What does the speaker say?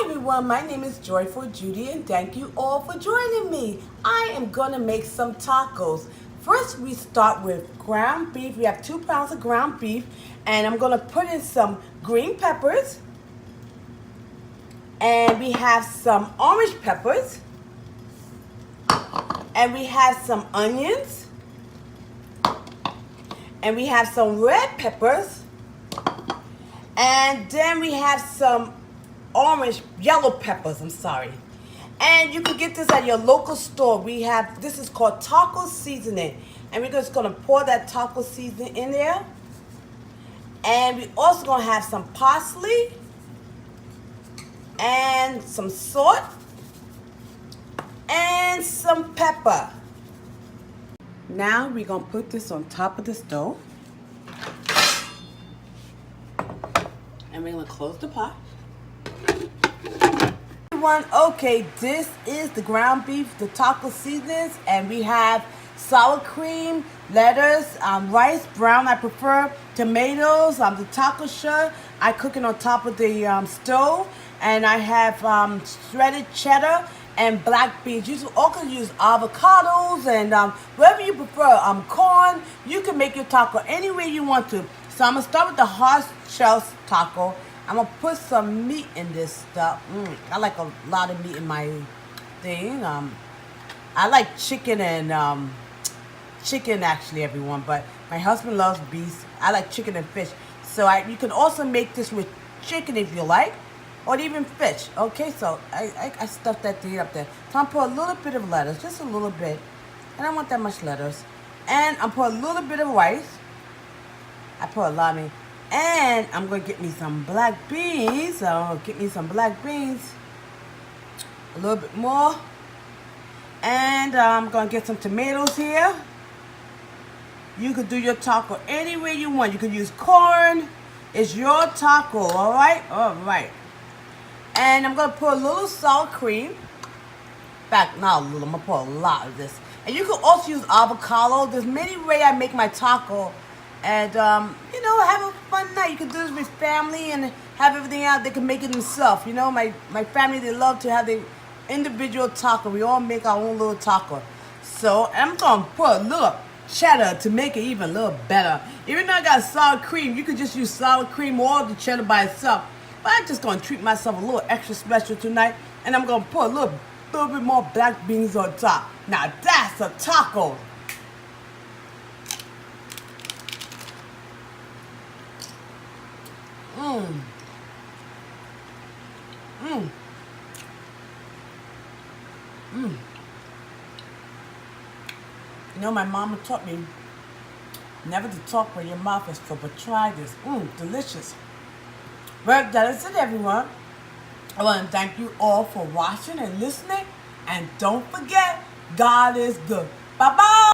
everyone, my name is Joyful Judy and thank you all for joining me. I am going to make some tacos. First we start with ground beef. We have 2 pounds of ground beef and I'm going to put in some green peppers and we have some orange peppers and we have some onions and we have some red peppers and then we have some yellow peppers, and you can get this at your local store. This is called taco seasoning, and we're just going to pour that taco seasoning in there, and we're also going to have some parsley and some salt and some pepper. Now we're going to put this on top of the stove, and we're going to close the pot. Okay, this is the ground beef, the taco seasonings, and we have sour cream, lettuce, rice, brown I prefer, tomatoes, the taco shell. I cook it on top of the stove, and I have shredded cheddar and black beans. You also use avocados and whatever you prefer. Corn. You can make your taco any way you want to. So I'm gonna start with the hard shell taco. I'm going to put some meat in this stuff. I like a lot of meat in my thing. I like chicken and chicken actually, everyone, but my husband loves beef. I like chicken and fish. So you can also make this with chicken if you like, or even fish. Okay, so I stuffed that thing up there. So I'm going to put a little bit of lettuce, just a little bit. I don't want that much lettuce. And I'm going to put a little bit of rice. I put a lot in. And I'm going to get me some black beans. So I'm going to get me some black beans. A little bit more. And I'm going to get some tomatoes here. You could do your taco any way you want. You could use corn. It's your taco, all right? All right. And I'm going to put a little sour cream. In fact, not a little. I'm going to put a lot of this. And you could also use avocado. There's many ways I make my taco. And, you know, have a fun night. You can do this with family and have everything out. They can make it themselves. You know, my family, they love to have their individual taco. We all make our own little taco. So I'm going to put a little cheddar to make it even a little better. Even though I got sour cream, you could just use sour cream or the cheddar by itself. But I'm just going to treat myself a little extra special tonight. And I'm going to put a little bit more black beans on top. Now that's a taco. You know, my mama taught me never to talk when your mouth is full, but try this. Delicious. Well, that is it, everyone. I want to thank you all for watching and listening. And don't forget, God is good. Bye-bye.